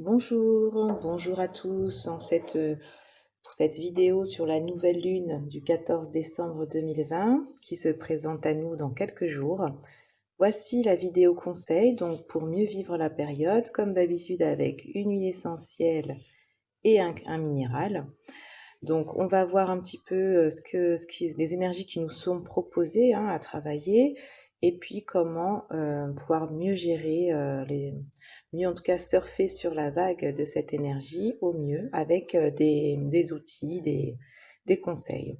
Bonjour à tous pour cette vidéo sur la nouvelle lune du 14 décembre 2020 qui se présente à nous dans quelques jours. Voici la vidéo conseil donc pour mieux vivre la période, comme d'habitude avec une huile essentielle et un minéral. Donc on va voir un petit peu les énergies qui nous sont proposées à travailler et puis comment pouvoir mieux gérer, mieux en tout cas surfer sur la vague de cette énergie au mieux avec des outils, des conseils.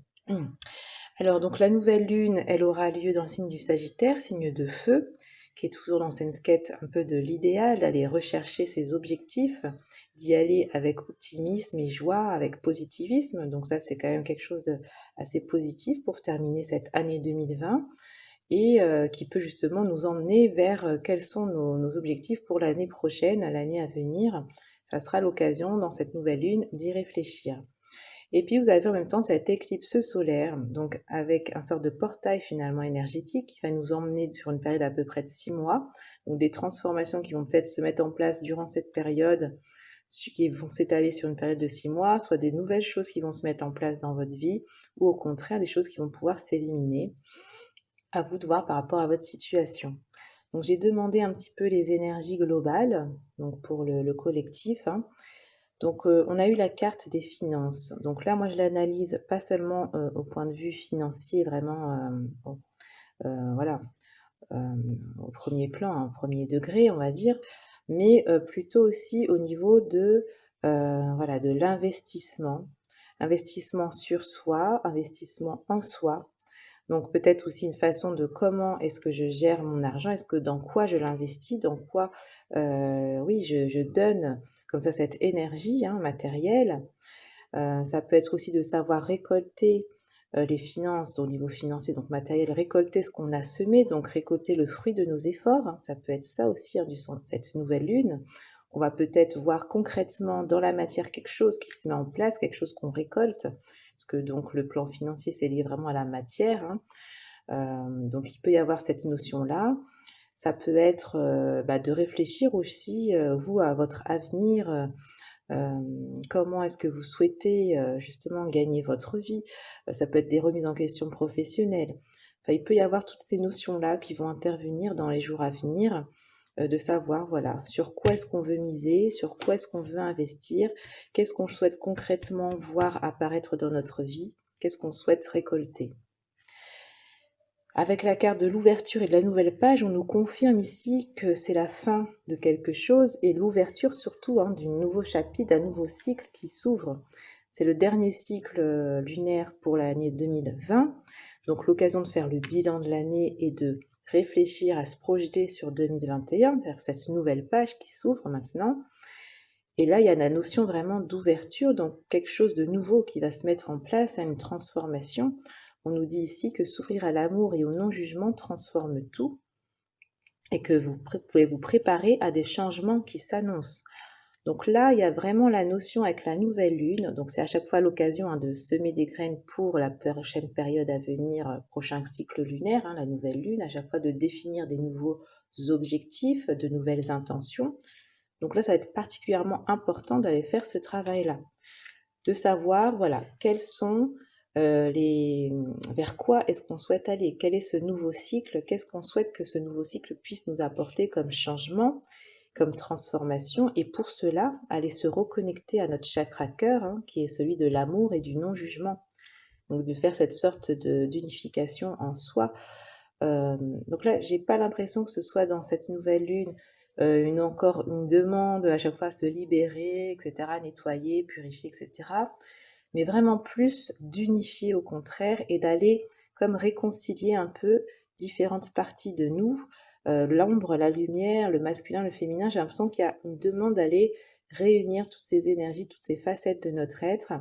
Alors donc la nouvelle lune, elle aura lieu dans le signe du Sagittaire, signe de feu, qui est toujours dans cette quête un peu de l'idéal, d'aller rechercher ses objectifs, d'y aller avec optimisme et joie, avec positivisme. Donc ça, c'est quand même quelque chose d'assez positif pour terminer cette année 2020 et qui peut justement nous emmener vers quels sont nos objectifs pour l'année prochaine, l'année à venir. Ça sera l'occasion dans cette nouvelle lune d'y réfléchir. Et puis vous avez en même temps cette éclipse solaire, donc avec un sort de portail finalement énergétique qui va nous emmener sur une période à peu près de 6 mois, donc des transformations qui vont peut-être se mettre en place durant cette période, qui vont s'étaler sur une période de 6 mois, soit des nouvelles choses qui vont se mettre en place dans votre vie, ou au contraire des choses qui vont pouvoir s'éliminer. À vous de voir par rapport à votre situation. Donc j'ai demandé un petit peu les énergies globales, donc pour le collectif. Donc on a eu la carte des finances. Donc là, moi, je l'analyse pas seulement au point de vue financier, vraiment, voilà, au premier plan, au premier degré, on va dire, mais plutôt aussi au niveau voilà, de l'investissement. Investissement sur soi, investissement en soi, donc peut-être aussi une façon de comment est-ce que je gère mon argent, est-ce que dans quoi je l'investis, dans quoi, oui, je donne comme ça cette énergie matérielle. Ça peut être aussi de savoir récolter les finances au niveau financier, donc matériel, récolter ce qu'on a semé, donc récolter le fruit de nos efforts. Ça peut être ça aussi du sens de cette nouvelle lune. On va peut-être voir concrètement dans la matière quelque chose qui se met en place, quelque chose qu'on récolte, parce que donc le plan financier, c'est lié vraiment à la matière. Donc il peut y avoir cette notion-là. Ça peut être de réfléchir aussi, vous, à votre avenir, comment est-ce que vous souhaitez justement gagner votre vie. Ça peut être des remises en question professionnelles. Enfin, il peut y avoir toutes ces notions-là qui vont intervenir dans les jours à venir, de savoir, voilà, sur quoi est-ce qu'on veut miser, sur quoi est-ce qu'on veut investir, qu'est-ce qu'on souhaite concrètement voir apparaître dans notre vie, qu'est-ce qu'on souhaite récolter. Avec la carte de l'ouverture et de la nouvelle page, on nous confirme ici que c'est la fin de quelque chose et l'ouverture surtout d'un nouveau chapitre, d'un nouveau cycle qui s'ouvre. C'est le dernier cycle lunaire pour l'année 2020, donc l'occasion de faire le bilan de l'année et de réfléchir à se projeter sur 2021, vers cette nouvelle page qui s'ouvre maintenant. Et là, il y a la notion vraiment d'ouverture, donc quelque chose de nouveau qui va se mettre en place, une transformation. On nous dit ici que s'ouvrir à l'amour et au non-jugement transforme tout et que vous pouvez vous préparer à des changements qui s'annoncent. Donc là, il y a vraiment la notion avec la nouvelle lune. Donc c'est à chaque fois l'occasion de semer des graines pour la prochaine période à venir, prochain cycle lunaire, la nouvelle lune, à chaque fois de définir des nouveaux objectifs, de nouvelles intentions. Donc là, ça va être particulièrement important d'aller faire ce travail-là, de savoir, voilà, quels sont vers quoi est-ce qu'on souhaite aller, quel est ce nouveau cycle, qu'est-ce qu'on souhaite que ce nouveau cycle puisse nous apporter comme changement, comme transformation, et pour cela, aller se reconnecter à notre chakra cœur, qui est celui de l'amour et du non-jugement. Donc de faire cette sorte d'unification en soi. Donc là, j'ai pas l'impression que ce soit dans cette nouvelle lune encore une demande à chaque fois à se libérer, etc., nettoyer, purifier, etc. Mais vraiment plus d'unifier au contraire et d'aller comme réconcilier un peu différentes parties de nous, l'ombre, la lumière, le masculin, le féminin. J'ai l'impression qu'il y a une demande d'aller réunir toutes ces énergies, toutes ces facettes de notre être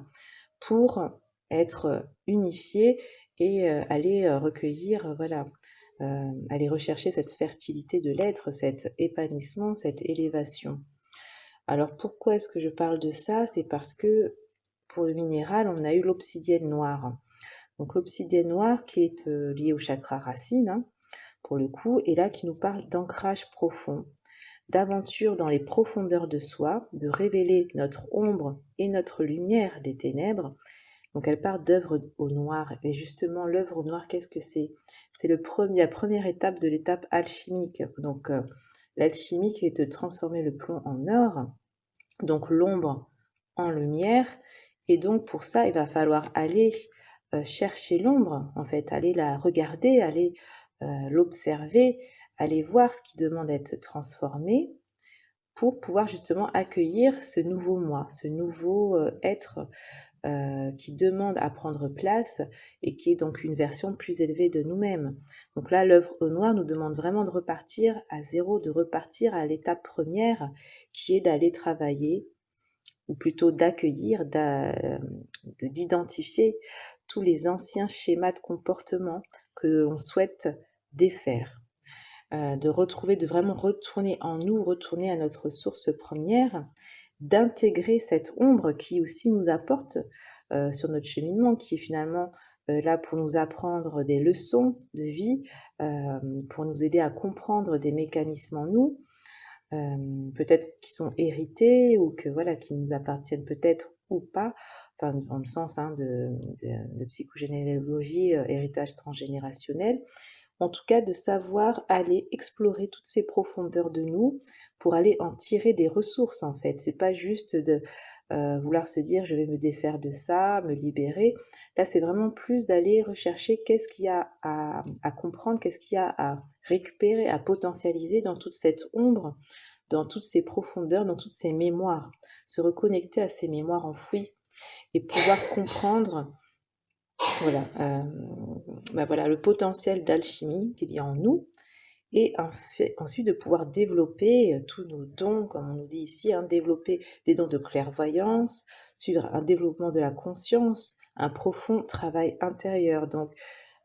pour être unifié et aller recueillir, voilà, aller rechercher cette fertilité de l'être, cet épanouissement, cette élévation. Alors pourquoi est-ce que je parle de ça? C'est parce que pour le minéral, on a eu l'obsidienne noire. Donc l'obsidienne noire qui est liée au chakra racine, pour le coup, et là qui nous parle d'ancrage profond. d'aventure dans les profondeurs de soi, de révéler notre ombre et notre lumière des ténèbres. Donc elle part d'œuvre au noir. Et justement, l'œuvre au noir, qu'est-ce que c'est? C'est la première étape de l'étape alchimique. Donc l'alchimie qui est de transformer le plomb en or, donc l'ombre en lumière. Et donc pour ça, il va falloir aller chercher l'ombre, en fait, aller la regarder, aller l'observer, aller voir ce qui demande à être transformé pour pouvoir justement accueillir ce nouveau moi, ce nouveau être qui demande à prendre place et qui est donc une version plus élevée de nous-mêmes. Donc là, l'œuvre au noir nous demande vraiment de repartir à zéro, de repartir à l'étape première qui est d'aller travailler, ou plutôt d'accueillir, d'identifier tous les anciens schémas de comportement que l'on souhaite défaire. De retrouver, de vraiment retourner en nous, retourner à notre source première, d'intégrer cette ombre qui aussi nous apporte sur notre cheminement, qui est finalement là pour nous apprendre des leçons de vie, pour nous aider à comprendre des mécanismes en nous, peut-être qui sont hérités ou que voilà, qui nous appartiennent peut-être ou pas, enfin dans le sens de psychogénéalogie, héritage transgénérationnel. En tout cas, de savoir aller explorer toutes ces profondeurs de nous pour aller en tirer des ressources, en fait. C'est pas juste de vouloir se dire je vais me défaire de ça, me libérer. Là, c'est vraiment plus d'aller rechercher qu'est-ce qu'il y a à comprendre, qu'est-ce qu'il y a à récupérer, à potentialiser dans toute cette ombre, dans toutes ces profondeurs, dans toutes ces mémoires. Se reconnecter à ces mémoires enfouies et pouvoir comprendre voilà, voilà, le potentiel d'alchimie qu'il y a en nous et ensuite de pouvoir développer tous nos dons, comme on nous dit ici, hein, développer des dons de clairvoyance, suivre un développement de la conscience, un profond travail intérieur. Donc,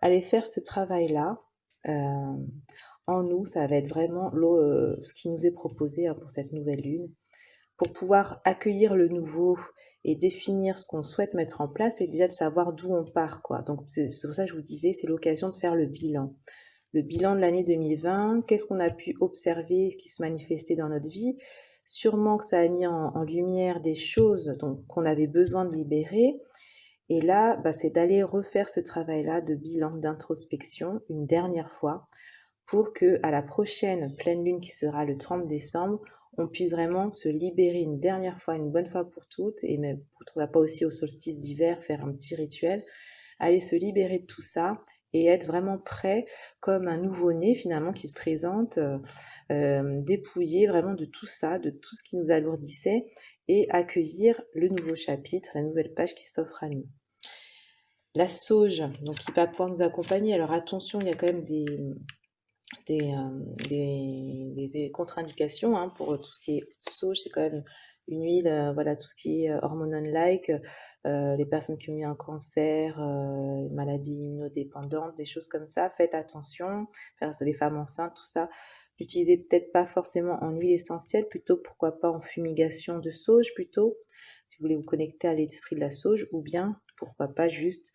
aller faire ce travail-là en nous, ça va être vraiment ce qui nous est proposé hein, pour cette nouvelle lune, pour pouvoir accueillir le nouveau et définir ce qu'on souhaite mettre en place et déjà de savoir d'où on part, quoi. Donc c'est pour ça que je vous disais, c'est l'occasion de faire le bilan. Le bilan de l'année 2020, qu'est-ce qu'on a pu observer qui se manifestait dans notre vie. Sûrement que ça a mis en lumière des choses qu'on avait besoin de libérer. Et là, c'est d'aller refaire ce travail-là de bilan, d'introspection, une dernière fois, pour que à la prochaine pleine lune qui sera le 30 décembre, on puisse vraiment se libérer une dernière fois, une bonne fois pour toutes, et même pourquoi pas aussi au solstice d'hiver, faire un petit rituel, aller se libérer de tout ça et être vraiment prêt comme un nouveau-né finalement qui se présente, dépouillé vraiment de tout ça, de tout ce qui nous alourdissait et accueillir le nouveau chapitre, la nouvelle page qui s'offre à nous. La sauge, donc qui va pouvoir nous accompagner. Alors attention, il y a quand même des contre-indications hein, pour tout ce qui est sauge, c'est quand même une huile, voilà, tout ce qui est hormonal-like, les personnes qui ont eu un cancer, une maladie immunodépendante, des choses comme ça, faites attention, les femmes enceintes, tout ça, n'utilisez peut-être pas forcément en huile essentielle, plutôt pourquoi pas en fumigation de sauge plutôt, si vous voulez vous connecter à l'esprit de la sauge, ou bien pourquoi pas juste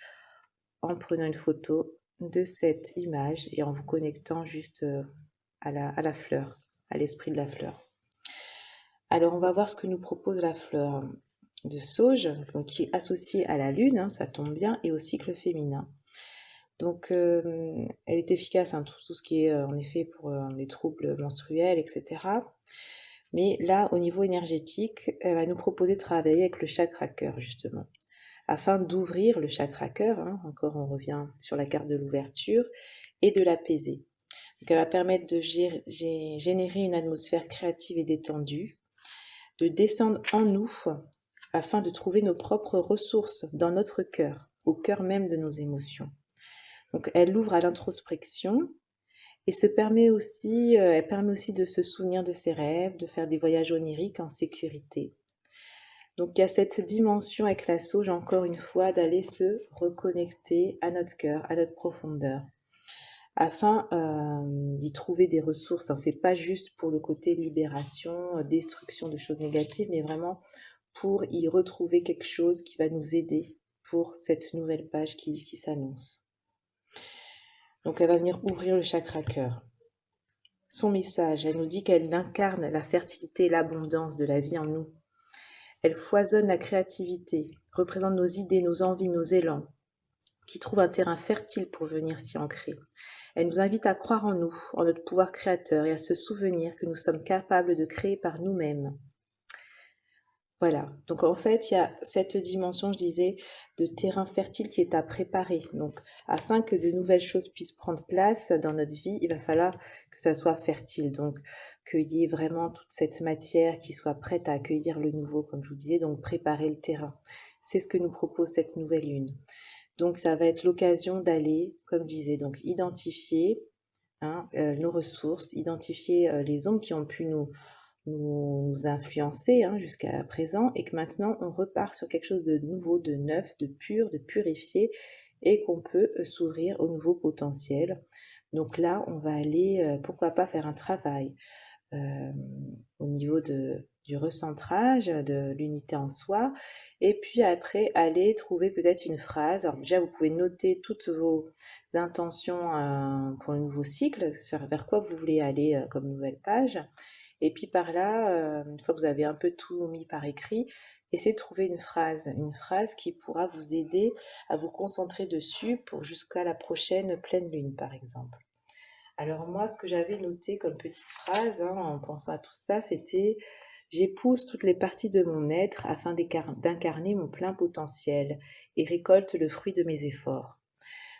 en prenant une photo de cette image et en vous connectant juste à la fleur, à l'esprit de la fleur. Alors on va voir ce que nous propose la fleur de sauge, donc qui est associée à la lune, hein, ça tombe bien, et au cycle féminin. Donc elle est efficace, hein, tout ce qui est en effet pour les troubles menstruels, etc. Mais là, au niveau énergétique, elle va nous proposer de travailler avec le chakra cœur, justement, afin d'ouvrir le chakra cœur, hein, encore on revient sur la carte de l'ouverture, et de l'apaiser. Donc elle va permettre de générer une atmosphère créative et détendue, de descendre en nous afin de trouver nos propres ressources dans notre cœur, au cœur même de nos émotions. Donc elle ouvre à l'introspection et elle permet aussi de se souvenir de ses rêves, de faire des voyages oniriques en sécurité. Donc il y a cette dimension avec la sauge, encore une fois, d'aller se reconnecter à notre cœur, à notre profondeur, afin d'y trouver des ressources. Hein. C'est pas juste pour le côté libération, destruction de choses négatives, mais vraiment pour y retrouver quelque chose qui va nous aider pour cette nouvelle page qui s'annonce. Donc elle va venir ouvrir le chakra cœur. son message. Elle nous dit qu'elle incarne la fertilité et l'abondance de la vie en nous. Elle foisonne la créativité, représente nos idées, nos envies, nos élans, qui trouvent un terrain fertile pour venir s'y ancrer. Elle nous invite à croire en nous, en notre pouvoir créateur et à se souvenir que nous sommes capables de créer par nous-mêmes. Voilà, donc en fait, il y a cette dimension, je disais, de terrain fertile qui est à préparer. Donc, afin que de nouvelles choses puissent prendre place dans notre vie, il va falloir que ça soit fertile. Donc, qu'il y ait vraiment toute cette matière qui soit prête à accueillir le nouveau, comme je vous disais, donc préparer le terrain. C'est ce que nous propose cette nouvelle lune. Donc, ça va être l'occasion d'aller, comme je disais, donc identifier nos ressources, identifier les ombres qui ont pu nous influencer jusqu'à présent, et que maintenant on repart sur quelque chose de nouveau, de neuf, de pur, de purifié, et qu'on peut s'ouvrir au nouveau potentiel. Donc là, on va aller, pourquoi pas faire un travail au niveau du recentrage, de l'unité en soi, et puis après aller trouver peut-être une phrase. Alors déjà, vous pouvez noter toutes vos intentions pour le nouveau cycle, vers quoi vous voulez aller comme nouvelle page. Et puis par là, une fois que vous avez un peu tout mis par écrit, essayez de trouver une phrase qui pourra vous aider à vous concentrer dessus pour jusqu'à la prochaine pleine lune, par exemple. Alors moi, ce que j'avais noté comme petite phrase en pensant à tout ça, c'était « J'épouse toutes les parties de mon être afin d'incarner mon plein potentiel et récolte le fruit de mes efforts. »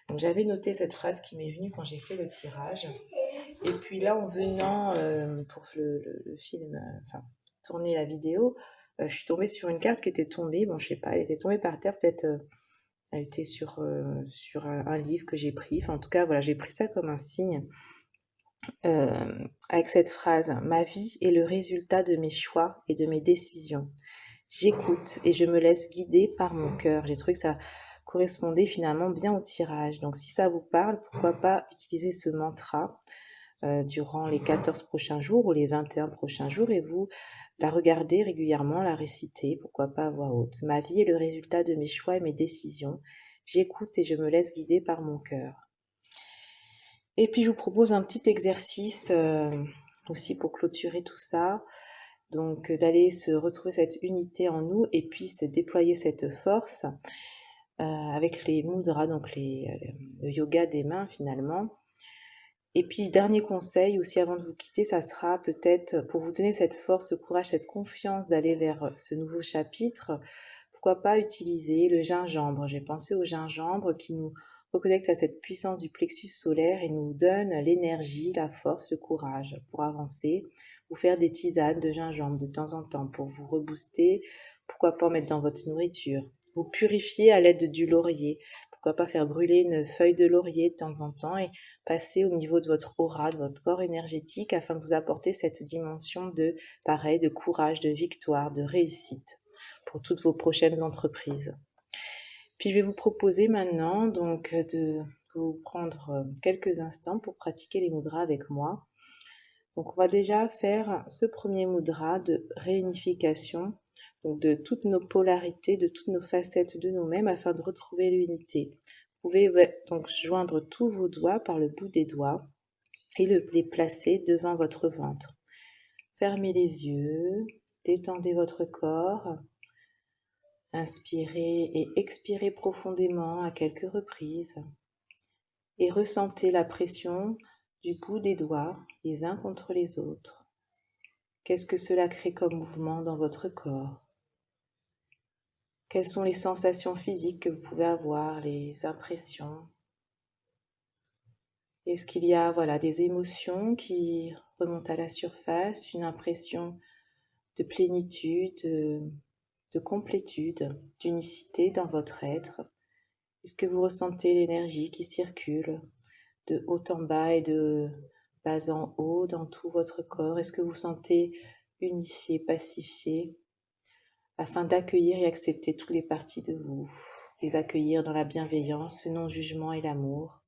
Donc j'avais noté cette phrase qui m'est venue quand j'ai fait le tirage. Et puis là, en venant pour le film, tourner la vidéo, je suis tombée sur une carte qui était tombée. Bon, je sais pas, elle était tombée par terre, peut-être elle était sur un livre que j'ai pris. Enfin, en tout cas, voilà, j'ai pris ça comme un signe. Avec cette phrase, ma vie est le résultat de mes choix et de mes décisions. J'écoute et je me laisse guider par mon cœur. J'ai trouvé que ça correspondait finalement bien au tirage. Donc si ça vous parle, pourquoi pas utiliser ce mantra durant les 14 prochains jours ou les 21 prochains jours, et vous la regardez régulièrement, la réciter, pourquoi pas à voix haute. Ma vie est le résultat de mes choix et mes décisions. J'écoute et je me laisse guider par mon cœur. Et puis je vous propose un petit exercice aussi pour clôturer tout ça. Donc d'aller se retrouver cette unité en nous et puis se déployer cette force avec les mudras, donc le yoga des mains finalement. Et puis dernier conseil aussi avant de vous quitter, ça sera peut-être pour vous donner cette force, ce courage, cette confiance d'aller vers ce nouveau chapitre, pourquoi pas utiliser le gingembre. J'ai pensé au gingembre qui nous reconnecte à cette puissance du plexus solaire et nous donne l'énergie, la force, le courage pour avancer, ou faire des tisanes de gingembre de temps en temps pour vous rebooster, pourquoi pas en mettre dans votre nourriture. Vous purifier à l'aide du laurier, pourquoi pas faire brûler une feuille de laurier de temps en temps et passer au niveau de votre aura, de votre corps énergétique afin de vous apporter cette dimension de, pareil, de courage, de victoire, de réussite pour toutes vos prochaines entreprises. Puis je vais vous proposer maintenant donc de vous prendre quelques instants pour pratiquer les mudras avec moi. Donc on va déjà faire ce premier mudra de réunification, donc de toutes nos polarités, de toutes nos facettes de nous-mêmes afin de retrouver l'unité. Vous pouvez donc joindre tous vos doigts par le bout des doigts et les placer devant votre ventre. Fermez les yeux, détendez votre corps. Inspirez et expirez profondément à quelques reprises et ressentez la pression du bout des doigts les uns contre les autres. Qu'est-ce que cela crée comme mouvement dans votre corps? Quelles sont les sensations physiques que vous pouvez avoir, les impressions? Est-ce qu'il y a des émotions qui remontent à la surface, une impression de plénitude, de complétude, d'unicité dans votre être? Est-ce que vous ressentez l'énergie qui circule de haut en bas et de bas en haut dans tout votre corps? Est-ce que vous sentez unifié, pacifié, afin d'accueillir et accepter toutes les parties de vous, les accueillir dans la bienveillance, le non-jugement et l'amour,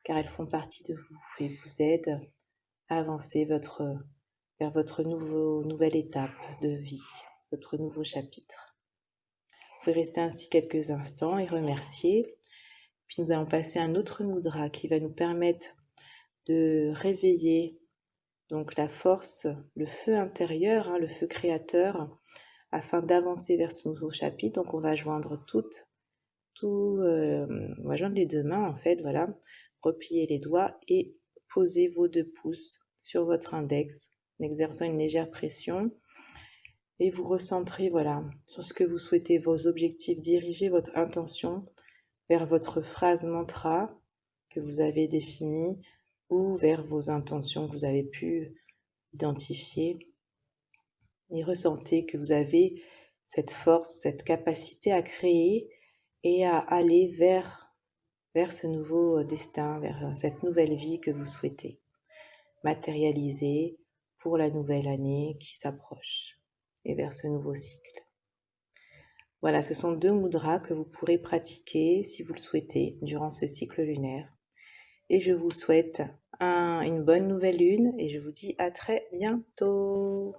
car elles font partie de vous et vous aident à avancer vers votre nouvelle étape de vie, votre nouveau chapitre. Vous pouvez rester ainsi quelques instants et remercier. Puis nous allons passer à un autre mudra qui va nous permettre de réveiller donc la force, le feu intérieur, hein, le feu créateur, afin d'avancer vers ce nouveau chapitre. Donc on va joindre on va joindre les deux mains en fait, voilà, replier les doigts et poser vos 2 pouces sur votre index en exerçant une légère pression et vous recentrez, voilà, sur ce que vous souhaitez, vos objectifs, dirigez votre intention vers votre phrase mantra que vous avez définie ou vers vos intentions que vous avez pu identifier et ressentez que vous avez cette force, cette capacité à créer et à aller vers ce nouveau destin, vers cette nouvelle vie que vous souhaitez matérialiser pour la nouvelle année qui s'approche et vers ce nouveau cycle. Voilà, ce sont 2 mudras que vous pourrez pratiquer si vous le souhaitez durant ce cycle lunaire. Et je vous souhaite une bonne nouvelle lune et je vous dis à très bientôt.